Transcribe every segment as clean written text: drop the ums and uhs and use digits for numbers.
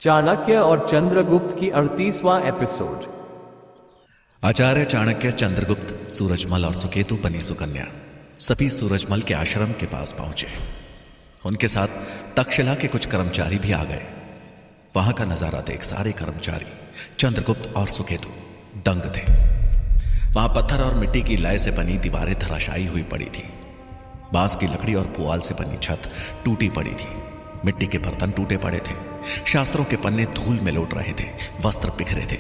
चाणक्य और चंद्रगुप्त की 38वां एपिसोड। आचार्य चाणक्य, चंद्रगुप्त, सूरजमल और सुकेतु बनी सुकन्या सभी सूरजमल के आश्रम के पास पहुंचे। उनके साथ तक्षशिला के कुछ कर्मचारी भी आ गए। वहां का नजारा देख सारे कर्मचारी, चंद्रगुप्त और सुकेतु दंग थे। वहां पत्थर और मिट्टी की लय से बनी दीवारें धराशायी हुई पड़ी थी। बांस की लकड़ी और पुआल से बनी छत टूटी पड़ी थी। मिट्टी के बर्तन टूटे पड़े थे। शास्त्रों के पन्ने धूल में लौट रहे थे। वस्त्र बिखरे थे।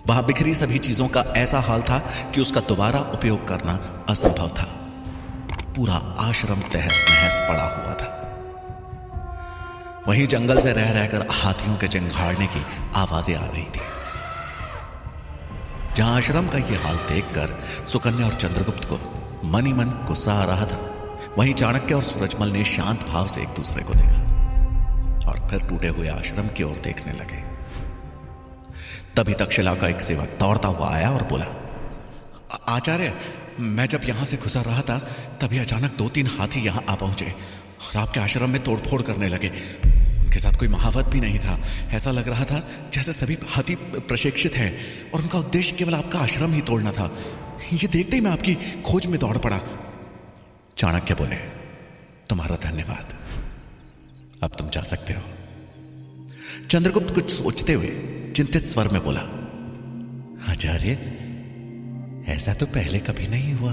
वहां बिखरी सभी चीजों का ऐसा हाल था कि उसका दोबारा उपयोग करना असंभव था। पूरा आश्रम तहस नहस पड़ा हुआ था। वहीं जंगल से रह रहकर हाथियों के चिंघाड़ने की आवाजें आ रही थी। जहां आश्रम का यह हाल देखकर सुकन्या और चंद्रगुप्त को मन ही मन गुस्सा आ रहा था, वहीं चाणक्य और सूरजमल ने शांत भाव से एक दूसरे को देखा और फिर टूटे हुए आश्रम की ओर देखने लगे। तभी तक्षशिला का एक सेवक दौड़ता हुआ आया और बोला, आचार्य, मैं जब यहां से गुजर रहा था तभी अचानक 2-3 हाथी यहां आ पहुंचे और आपके आश्रम में तोड़फोड़ करने लगे। उनके साथ कोई महावत भी नहीं था। ऐसा लग रहा था जैसे सभी हाथी प्रशिक्षित हैं और उनका उद्देश्य केवल आपका आश्रम ही तोड़ना था। ये देखते ही मैं आपकी खोज में दौड़ पड़ा। चाणक्य बोले, तुम्हारा धन्यवाद, अब तुम जा सकते हो। चंद्रगुप्त कुछ सोचते हुए चिंतित स्वर में बोला, आचार्य, ऐसा तो पहले कभी नहीं हुआ,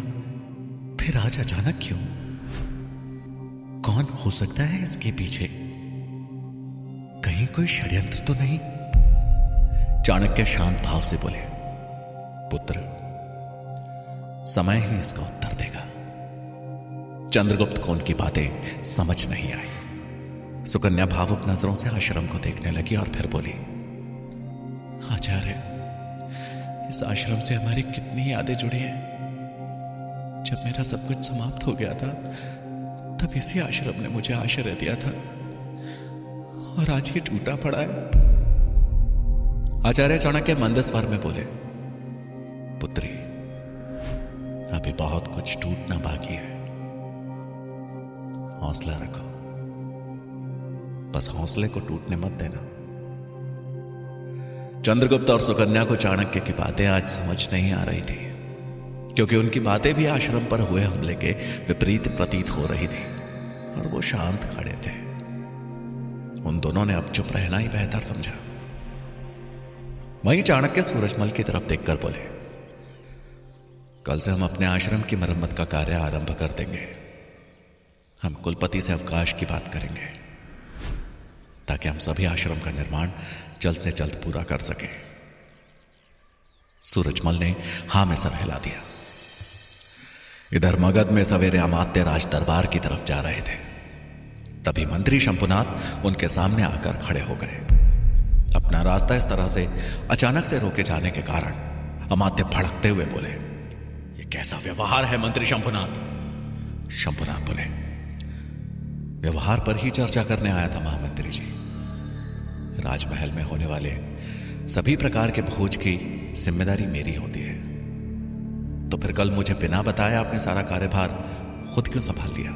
फिर आज अचानक क्यों? कौन हो सकता है इसके पीछे? कहीं कोई षड्यंत्र तो नहीं? चाणक्य शांत भाव से बोले, पुत्र, समय ही इसका उत्तर देगा। चंद्रगुप्त को उनकी बातें समझ नहीं आई। सुकन्या भावुक नजरों से आश्रम को देखने लगी और फिर बोली, आचार्य, इस आश्रम से हमारी कितनी यादें जुड़ी हैं। जब मेरा सब कुछ समाप्त हो गया था तब इसी आश्रम ने मुझे आश्रय दिया था और आज ये टूटा पड़ा है। आचार्य चाणक्य मंद स्वर में बोले, पुत्री, अभी बहुत कुछ टूटना बाकी है। हौसला रखो, बस हौसले को टूटने मत देना। चंद्रगुप्त और सुकन्या को चाणक्य की बातें आज समझ नहीं आ रही थी, क्योंकि उनकी बातें भी आश्रम पर हुए हमले के विपरीत प्रतीत हो रही थी और वो शांत खड़े थे। उन दोनों ने अब चुप रहना ही बेहतर समझा। वहीं चाणक्य सूरजमल की तरफ देखकर बोले, कल से हम अपने आश्रम की मरम्मत का कार्य आरंभ कर देंगे। हम कुलपति से अवकाश की बात करेंगे ताकि हम सभी आश्रम का निर्माण जल्द से जल्द पूरा कर सकें। सूरजमल ने हां में सर हिला दिया। इधर मगध में सवेरे अमात्य राज दरबार की तरफ जा रहे थे। तभी मंत्री शंभुनाथ उनके सामने आकर खड़े हो गए। अपना रास्ता इस तरह से अचानक से रोके जाने के कारण अमात्य भड़कते हुए बोले, ये कैसा व्यवहार है मंत्री शंभुनाथ? शंभुनाथ बोले, व्यवहार पर ही चर्चा करने आया था महामंत्री जी। राजमहल में होने वाले सभी प्रकार के भोज की जिम्मेदारी मेरी होती है, तो फिर कल मुझे बिना बताए आपने सारा कार्यभार खुद क्यों संभाल लिया?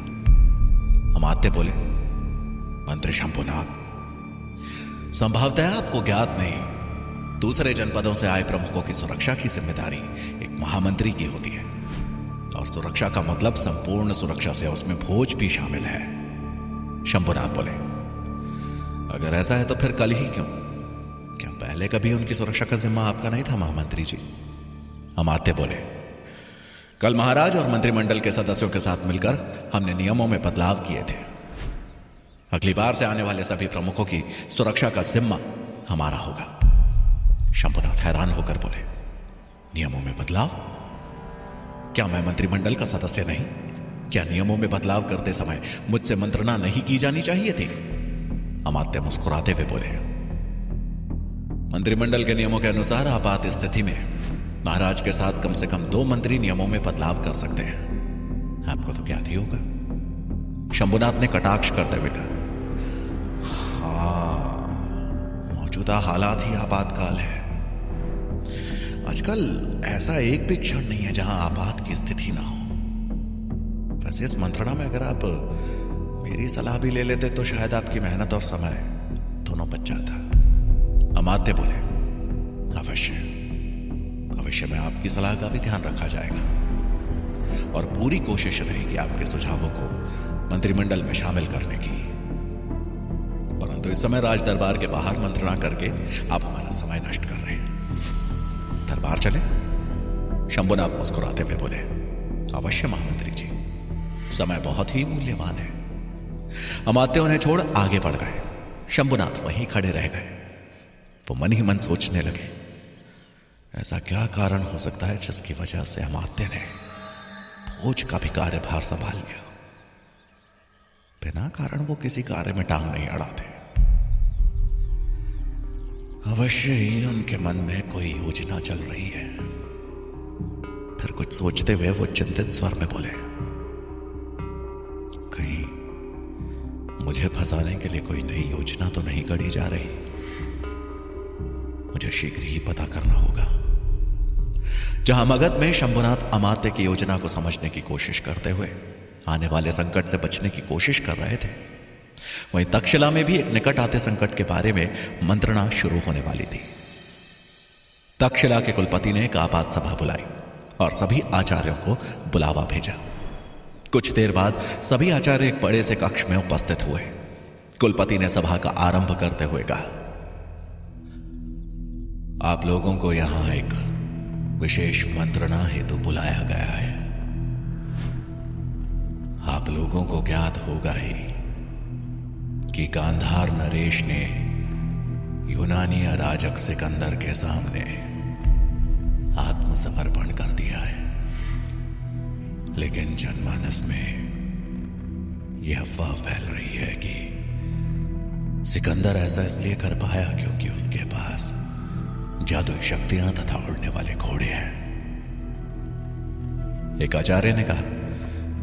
अमात्य बोले, मंत्री शंभुनाथ, संभवतः आपको ज्ञात नहीं, दूसरे जनपदों से आए प्रमुखों की सुरक्षा की जिम्मेदारी एक महामंत्री की होती है और सुरक्षा का मतलब संपूर्ण सुरक्षा से उसमें भोज भी शामिल है। शंभुनाथ बोले, अगर ऐसा है तो फिर कल ही क्यों? क्या पहले कभी उनकी सुरक्षा का जिम्मा आपका नहीं था महामंत्री जी? अमात्य बोले, कल महाराज और मंत्रिमंडल के सदस्यों के साथ मिलकर हमने नियमों में बदलाव किए थे। अगली बार से आने वाले सभी प्रमुखों की सुरक्षा का जिम्मा हमारा होगा। शंभुनाथ हैरान होकर बोले, नियमों में बदलाव? क्या मैं मंत्रिमंडल का सदस्य नहीं? क्या नियमों में बदलाव करते समय मुझसे मंत्रणा नहीं की जानी चाहिए थी? अमात्य मुस्कुराते हुए बोले, मंत्रिमंडल के नियमों के अनुसार आपात स्थिति में महाराज के साथ कम से कम 2 मंत्री नियमों में बदलाव कर सकते हैं। आपको तो ज्ञात ही होगा। शंभुनाथ ने कटाक्ष करते हुए कहा, हाँ, मौजूदा हालात ही आपातकाल है। आजकल ऐसा एक भी क्षण नहीं है जहां आपात की स्थिति ना हो। वैसे इस मंत्रणा में अगर आप मेरी सलाह भी ले लेते तो शायद आपकी मेहनत और समय दोनों बच जाता। अमात्य बोले, अवश्य भविष्य में आपकी सलाह का भी ध्यान रखा जाएगा और पूरी कोशिश रहेगी आपके सुझावों को मंत्रिमंडल में शामिल करने की। परंतु इस समय राज दरबार के बाहर मंत्रणा करके आप हमारा समय नष्ट कर रहे हैं। दरबार चले? शंभुनाथ मुस्कुराते हुए बोले, अवश्य महामंत्री जी, समय बहुत ही मूल्यवान है। अमात्य उन्हें छोड़ आगे बढ़ गए। शंभुनाथ वहीं खड़े रह गए। वो मन ही मन सोचने लगे, ऐसा क्या कारण हो सकता है जिसकी वजह से अमात्य ने फौज का भी कार्यभार संभाल लिया। बिना कारण वो किसी कार्य में टांग नहीं अड़ाते। अवश्य ही उनके मन में कोई योजना चल रही है। फिर कुछ सोचते हुए वो चिंतित स्वर में बोले, कहीं मुझे फंसाने के लिए कोई नई योजना तो नहीं गढ़ी जा रही। मुझे शीघ्र ही पता करना होगा। जहां मगध में शंभुनाथ अमात्य की योजना को समझने की कोशिश करते हुए आने वाले संकट से बचने की कोशिश कर रहे थे, वहीं तक्षशिला में भी एक निकट आते संकट के बारे में मंत्रणा शुरू होने वाली थी। तक्षशिला के कुलपति ने एक आपात सभा बुलाई और सभी आचार्यों को बुलावा भेजा। कुछ देर बाद सभी आचार्य एक बड़े से कक्ष में उपस्थित हुए। कुलपति ने सभा का आरंभ करते हुए कहा, आप लोगों को यहां एक विशेष मंत्रणा हेतु बुलाया गया है। आप लोगों को ज्ञात होगा ही कि गांधार नरेश ने यूनानी अराजक सिकंदर के सामने आत्मसमर्पण कर दिया है। लेकिन जनमानस में यह अफवाह फैल रही है कि सिकंदर ऐसा इसलिए कर पाया क्योंकि उसके पास जादुई शक्तियां तथा उड़ने वाले घोड़े हैं। एक आचार्य ने कहा,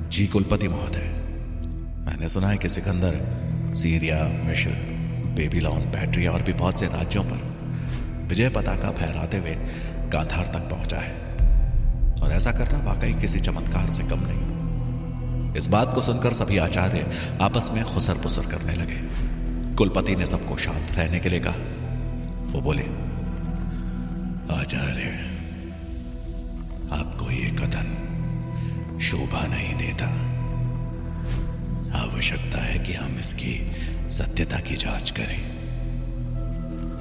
जी कुलपति महोदय, मैंने सुना है कि सिकंदर सीरिया, मिस्र, बेबीलोन, बैटरिया और भी बहुत से राज्यों पर विजय पताका फहराते हुए गांधार तक पहुंचा है और ऐसा करना वाकई किसी चमत्कार से कम नहीं। इस बात को सुनकर सभी आचार्य आपस में खुसर पुसर करने लगे। कुलपति ने सबको शांत रहने के लिए कहा। वो बोले, आचार्य, आपको ये कथन शोभा नहीं देता। आवश्यकता है कि हम इसकी सत्यता की जांच करें,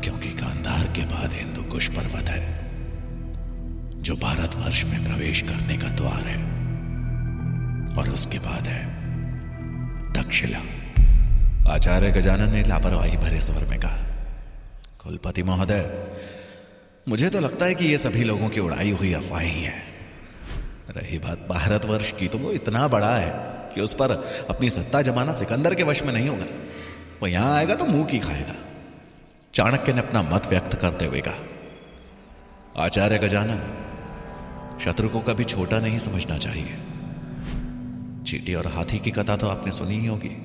क्योंकि गांधार के बाद हिंदू कुश पर्वत है जो भारतवर्ष में प्रवेश करने का द्वार है, और उसके बाद है तक्षशिला। आचार्य गजानन ने लापरवाही भरे स्वर में कहा, कुलपति महोदय, मुझे तो लगता है कि ये सभी लोगों की उड़ाई हुई अफवाहें ही हैं। रही बात भारतवर्ष की, तो वो इतना बड़ा है कि उस पर अपनी सत्ता जमाना सिकंदर के वश में नहीं होगा। वो यहां आएगा तो मुंह की खाएगा। चाणक्य ने अपना मत व्यक्त करते हुए कहा, आचार्य गजानन, शत्रु को कभी छोटा नहीं समझना चाहिए। चींटी और हाथी की कथा तो आपने सुनी ही होगी।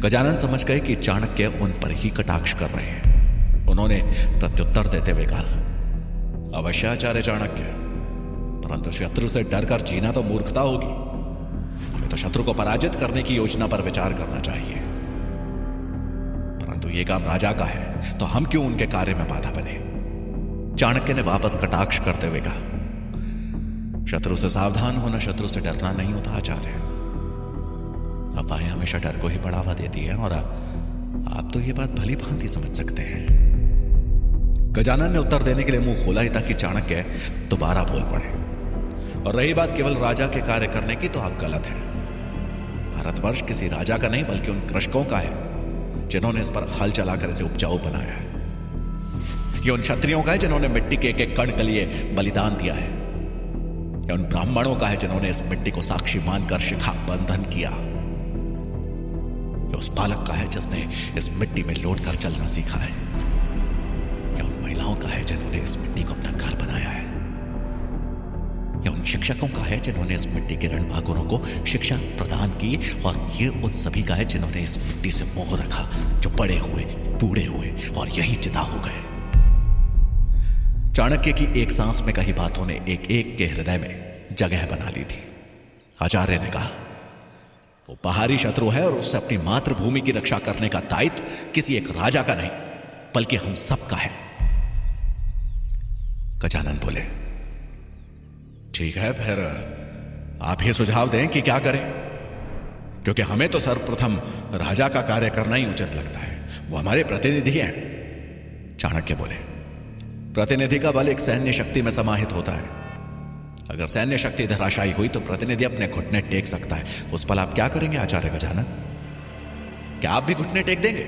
गजानन समझ गए कि चाणक्य उन पर ही कटाक्ष कर रहे हैं। उन्होंने प्रत्युत्तर देते हुए कहा, अवश्य आचार्य चाणक्य, परंतु शत्रु से डरकर जीना तो मूर्खता होगी। हमें तो शत्रु को पराजित करने की योजना पर विचार करना चाहिए। परंतु यह काम राजा का है, तो हम क्यों उनके कार्य में बाधा बने? चाणक्य ने वापस कटाक्ष करते हुए कहा, शत्रु से सावधान होना, शत्रु से डरना नहीं होता आचार्य। अफवाहें हमेशा डर को ही बढ़ावा देती है, और आप तो यह बात भली भांति समझ सकते हैं। गजानन ने उत्तर देने के लिए मुंह खोला ही था कि चाणक्य दोबारा बोल पड़े, और रही बात केवल राजा के कार्य करने की, तो आप गलत हैं। भारतवर्ष किसी राजा का नहीं, बल्कि उन कृषकों का है जिन्होंने इस पर हल चलाकर इसे उपजाऊ बनाया है। ये उन क्षत्रियों का है जिन्होंने मिट्टी के एक एक कण के लिए बलिदान दिया है। ये उन ब्राह्मणों का है जिन्होंने इस मिट्टी को साक्षी मानकर शिखा बंधन किया। ये उस बालक का है जिसने इस मिट्टी में लौट कर चलना सीखा है। ये उन महिलाओं का है जिन्होंने इस मिट्टी को अपना घर बनाया है। ये उन शिक्षकों का है जिन्होंने इस मिट्टी के रणभाकुरों को शिक्षा प्रदान की, और ये उन सभी का है जिन्होंने इस मिट्टी से मोह रखा, जो बड़े हुए, बूढ़े हुए और यही चिता हो गए। चाणक्य की एक सांस में कही बातों ने एक एक के हृदय में जगह बना ली थी। आचार्य ने कहा, वो बाहरी शत्रु है और उससे अपनी मातृभूमि की रक्षा करने का दायित्व किसी एक राजा का नहीं, बल्कि हम सबका है। गजानन बोले, ठीक है, फिर आप ही सुझाव दें कि क्या करें, क्योंकि हमें तो सर्वप्रथम राजा का कार्य करना ही उचित लगता है, वो हमारे प्रतिनिधि हैं। चाणक्य बोले, प्रतिनिधि का बल एक सैन्य शक्ति में समाहित होता है। अगर सैन्य शक्ति धराशायी हुई तो प्रतिनिधि अपने घुटने टेक सकता है। उस पल आप क्या करेंगे आचार्य गजानन? क्या आप भी घुटने टेक देंगे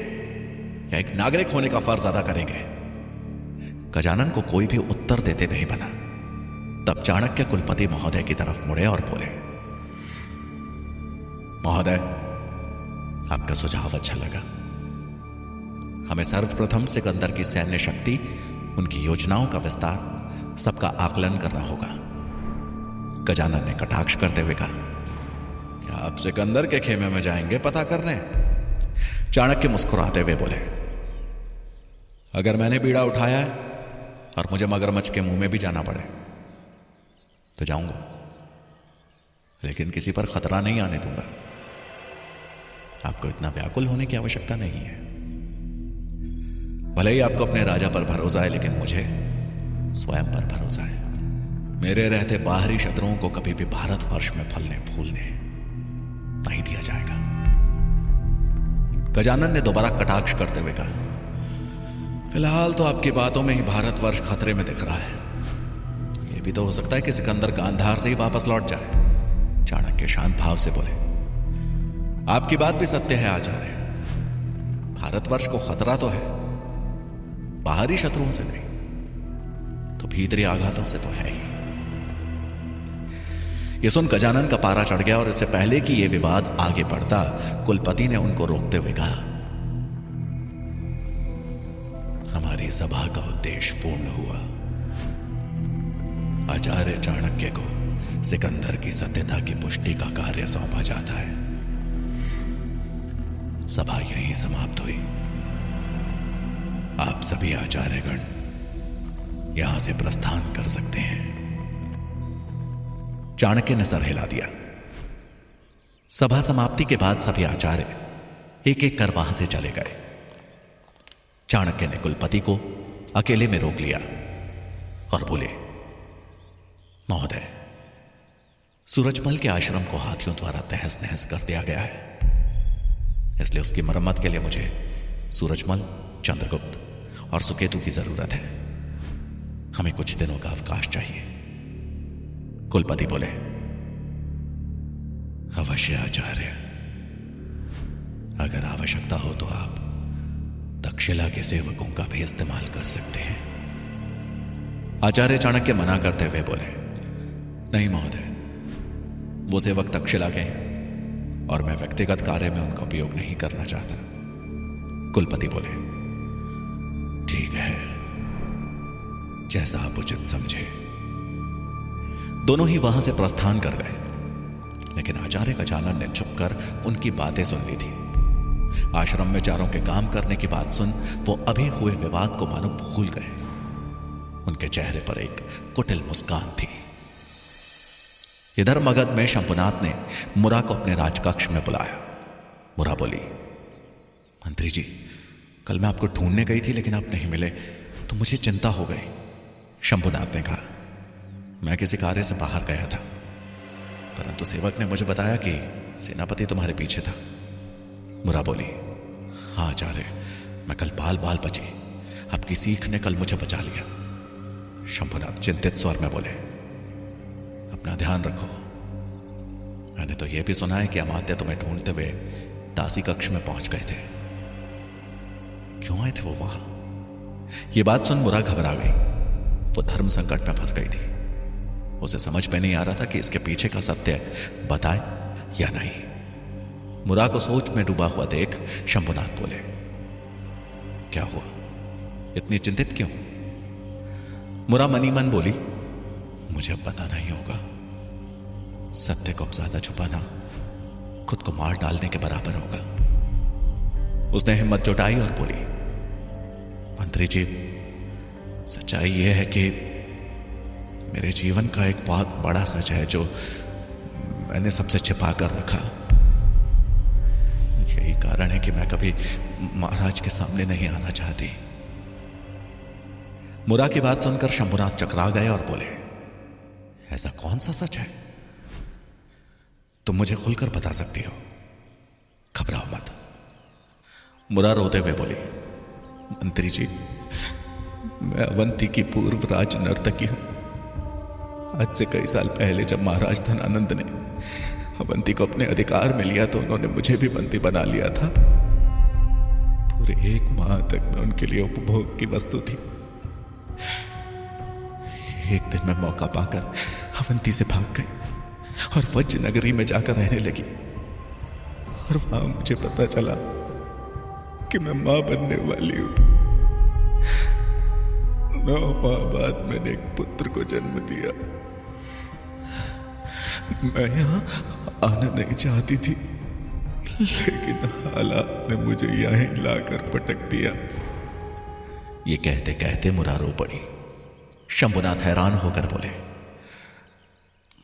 या एक नागरिक होने का फर्ज अदा करेंगे? गजानन को कोई भी उत्तर देते नहीं बना। तब चाणक्य कुलपति महोदय की तरफ मुड़े और बोले, महोदय, आपका सुझाव अच्छा लगा। हमें सर्वप्रथम सिकंदर की सैन्य शक्ति, उनकी योजनाओं का विस्तार, सबका आकलन करना होगा। गजानन ने कटाक्ष करते हुए कहा, क्या आप सिकंदर के खेमे में जाएंगे पता करने? चाणक्य मुस्कुराते हुए बोले, अगर मैंने बीड़ा उठाया है और मुझे मगरमच्छ के मुंह में भी जाना पड़े तो जाऊंगा, लेकिन किसी पर खतरा नहीं आने दूंगा। आपको इतना व्याकुल होने की आवश्यकता नहीं है। भले ही आपको अपने राजा पर भरोसा है, लेकिन मुझे स्वयं पर भरोसा है। मेरे रहते बाहरी शत्रुओं को कभी भी भारतवर्ष में फलने फूलने नहीं दिया जाएगा। गजानन ने दोबारा कटाक्ष करते हुए कहा, फिलहाल तो आपकी बातों में ही भारतवर्ष खतरे में दिख रहा है। यह भी तो हो सकता है कि सिकंदर गांधार से ही वापस लौट जाए। चाणक्य शांत भाव से बोले, आपकी बात भी सत्य है आचार्य। भारतवर्ष को खतरा तो है, बाहरी शत्रुओं से नहीं तो भीतरी आघातों से तो है ही। यह सुन गजानन का पारा चढ़ गया और इससे पहले कि यह विवाद आगे बढ़ता, कुलपति ने उनको रोकते हुए कहा, हमारी सभा का उद्देश्य पूर्ण हुआ। आचार्य चाणक्य को सिकंदर की सत्यता की पुष्टि का कार्य सौंपा जाता है। सभा यहीं समाप्त हुई। आप सभी आचार्यगण यहां से प्रस्थान कर सकते हैं। चाणक्य ने सर हिला दिया। सभा समाप्ति के बाद सभी आचार्य एक एक कर वहां से चले गए। चाणक्य ने कुलपति को अकेले में रोक लिया और बोले, महोदय, सूरजमल के आश्रम को हाथियों द्वारा तहस नहस कर दिया गया है, इसलिए उसकी मरम्मत के लिए मुझे सूरजमल, चंद्रगुप्त और सुकेतु की जरूरत है। हमें कुछ दिनों का अवकाश चाहिए। कुलपति बोले, अवश्य आचार्य, अगर आवश्यकता हो तो आप तक्षशिला के सेवकों का भी इस्तेमाल कर सकते हैं। आचार्य चाणक्य मना करते हुए बोले, नहीं महोदय, वो सेवक तक्षशिला के हैं और मैं व्यक्तिगत कार्य में उनका उपयोग नहीं करना चाहता। कुलपति बोले, ठीक है, जैसा आप उचित समझे। दोनों ही वहां से प्रस्थान कर गए, लेकिन आचार्य गजानन ने छुपकर उनकी बातें सुन ली थी। आश्रम में चारों के काम करने की बात सुन वो अभी हुए विवाद को मानो भूल गए। उनके चेहरे पर एक कुटिल मुस्कान थी। इधर मगध में शंभुनाथ ने मुरा को अपने राजकक्ष में बुलाया। मुरा बोली, मंत्री जी, कल मैं आपको ढूंढने गई थी लेकिन आप नहीं मिले तो मुझे चिंता हो गई। शंभुनाथ ने कहा, मैं किसी कार्य से बाहर गया था, परंतु सेवक ने मुझे बताया कि सेनापति तुम्हारे पीछे था। मुरा बोली, हाँ आचार्य, मैं कल बाल बाल बची, आपकी सीख ने कल मुझे बचा लिया। शंभुनाथ चिंतित स्वर में बोले, अपना ध्यान रखो। मैंने तो यह भी सुना है कि अमात्य तुम्हें ढूंढते हुए दासी कक्ष में पहुंच गए थे। क्यों आए थे वो वहां? यह बात सुन मुरा घबरा गई। वो धर्म संकट में फंस गई थी। उसे समझ में नहीं आ रहा था कि इसके पीछे का सत्य बताए या नहीं। मुरा को सोच में डूबा हुआ देख शंभुनाथ बोले, क्या हुआ, इतनी चिंतित क्यों? मुरा मनी मन बोली, मुझे अब पता नहीं होगा। सत्य को अब ज्यादा छुपाना खुद को मार डालने के बराबर होगा। उसने हिम्मत जुटाई और बोली, मंत्री जी, सच्चाई यह है कि मेरे जीवन का एक बहुत बड़ा सच है जो मैंने सबसे छिपा कर रखा। यही कारण है कि मैं कभी महाराज के सामने नहीं आना चाहती। मुरा की बात सुनकर शंभुनाथ चकरा गए और बोले, ऐसा कौन सा सच है? तुम मुझे खुलकर बता सकती हो, घबराओ मत। मुरा रोते हुए बोली, मंत्री जी, मैं अवंती की पूर्व राज नर्तकी हूं। आज से कई साल पहले जब महाराज धनानंद ने अवंती को अपने अधिकार में लिया तो उन्होंने मुझे भी बंदी बना लिया था। पूरे 1 माह तक मैं उनके लिए उपभोग की वस्तु थी। एक दिन मैं मौका पाकर अवंती से भाग गई और वज्र नगरी में जाकर रहने लगी। और वहां मुझे पता चला कि मैं मां बनने वाली हूं। 9 माह बाद मैंने एक पुत्र को जन्म दिया। मैं यहां आना नहीं चाहती थी, लेकिन हालात ने मुझे यहीं लाकर पटक दिया। ये कहते कहते मुरा रो पड़ी। शंभुनाथ हैरान होकर बोले,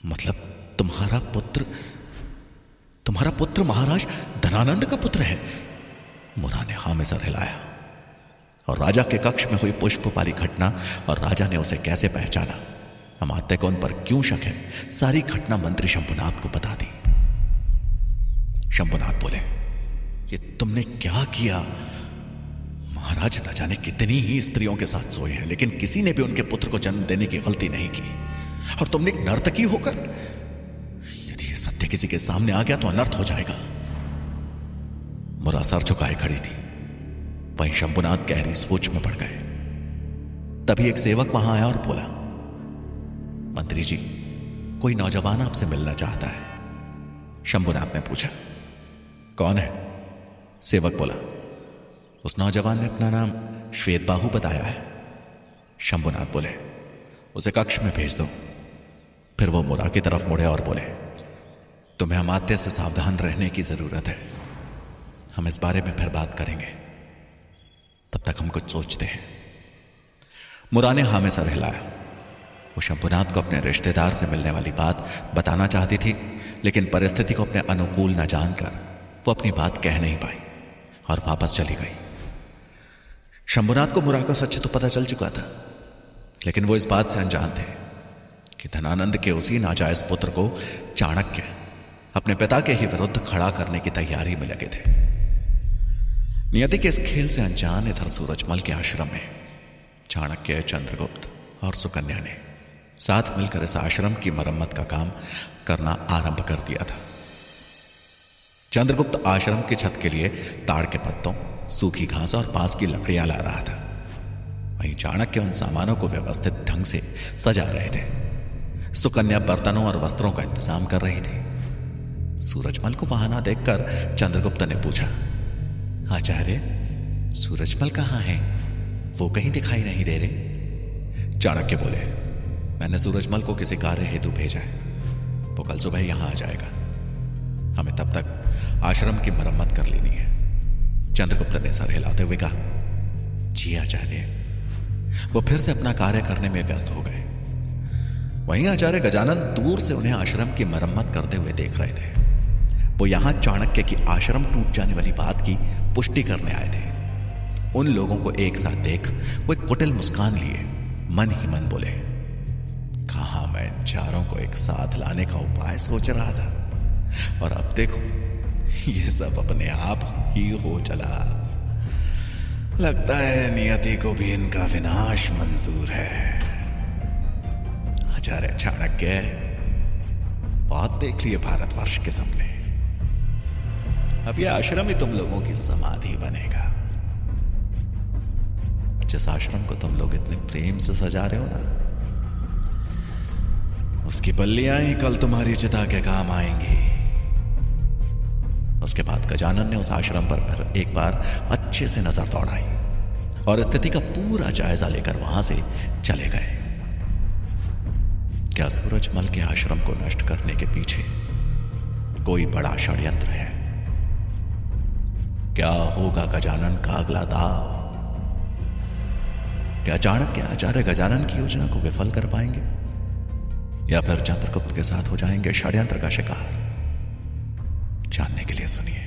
मतलब तुम्हारा पुत्र महाराज धनानंद का पुत्र है? मुरा ने हां में सर हिलाया और राजा के कक्ष में हुई पुष्प वाली घटना और राजा ने उसे कैसे पहचाना, अमात्य को उन पर क्यों शक है, सारी घटना मंत्री शंभुनाथ को बता दी। शंभुनाथ बोले, ये तुमने क्या किया? महाराज न जाने कितनी ही स्त्रियों के साथ सोए हैं, लेकिन किसी ने भी उनके पुत्र को जन्म देने की गलती नहीं की। और तुमने एक नर्तकी होकर, यदि ये सत्य किसी के सामने आ गया तो अनर्थ हो जाएगा। मुरा सर झुकाए खड़ी थी। वहीं शंभुनाथ गहरी सोच में पड़ गए। तभी एक सेवक वहां आया और बोला, मंत्री जी, कोई नौजवान आपसे मिलना चाहता है। शंभुनाथ ने पूछा, कौन है? सेवक बोला, उस नौजवान ने अपना नाम श्वेतबाहु बताया है। शंभुनाथ बोले, उसे कक्ष में भेज दो। फिर वो मुरा की तरफ मुड़े और बोले, तुम्हें अमात्य से सावधान रहने की जरूरत है। हम इस बारे में फिर बात करेंगे, तब तक हम कुछ सोचते हैं। मुरा ने हां में सर हिलाया। वो शंभुनाथ को अपने रिश्तेदार से मिलने वाली बात बताना चाहती थी, लेकिन परिस्थिति को अपने अनुकूल न जानकर वो अपनी बात कह नहीं पाई और वापस चली गई। शंभुनाथ को मुरा का सच तो पता चल चुका था, लेकिन वो इस बात से अनजान थे कि धनानंद के उसी नाजायज पुत्र को चाणक्य अपने पिता के ही विरुद्ध खड़ा करने की तैयारी में लगे थे। नियति के इस खेल से अनजान इधर सूरजमल के आश्रम में चाणक्य, चंद्रगुप्त और सुकन्या ने साथ मिलकर इस आश्रम की मरम्मत का काम करना आरंभ कर दिया था। चंद्रगुप्त आश्रम की छत के लिए ताड़ के पत्तों, सूखी घास और बांस की लकड़ियां ला रहा था। वहीं चाणक्य उन सामानों को व्यवस्थित ढंग से सजा रहे थे। सुकन्या बर्तनों और वस्त्रों का इंतजाम कर रही थी। सूरजमल को वहां ना देखकर चंद्रगुप्त ने पूछा, आचार्य, सूरजमल कहाँ है? वो कहीं दिखाई नहीं दे रहे। चाणक्य बोले, मैंने सूरजमल को किसी कार्य हेतु भेजा है। वो कल सुबह यहां आ जाएगा। हमें तब तक आश्रम की मरम्मत कर लेनी है। चंद्रगुप्त ने सर हिलाते हुए कहा, जी आचार्य। वो फिर से अपना कार्य करने में व्यस्त हो गए। वहीं आचार्य गजानन दूर से उन्हें आश्रम की मरम्मत करते हुए देख रहे थे। वो यहां चाणक्य की आश्रम टूट जाने वाली बात की पुष्टि करने आए थे। उन लोगों को एक साथ देख वो एक कुटिल मुस्कान लिए मन ही मन बोले, कहां मैं इन चारों को एक साथ लाने का उपाय सोच रहा था, और अब देखो ये सब अपने आप ही हो चला। लगता है नियति को भी इनका विनाश मंजूर है। आचार्य चाणक्य, बहुत देख लिए भारतवर्ष के सपने। अब यह आश्रम ही तुम लोगों की समाधि बनेगा। जिस आश्रम को तुम लोग इतने प्रेम से सजा रहे हो ना, उसकी बल्लियां ही कल तुम्हारी चिता के काम आएंगी। उसके बाद गजानन ने उस आश्रम पर फिर एक बार अच्छे से नजर दौड़ाई और स्थिति का पूरा जायजा लेकर वहां से चले गए। क्या सूरजमल के आश्रम को नष्ट करने के पीछे कोई बड़ा षड्यंत्र है? क्या होगा गजानन का अगला दाव? क्या चाणक्य आचार्य गजानन की योजना को विफल कर पाएंगे, या फिर चंद्रगुप्त के साथ हो जाएंगे षड्यंत्र का शिकार? जानने के लिए सुनिए।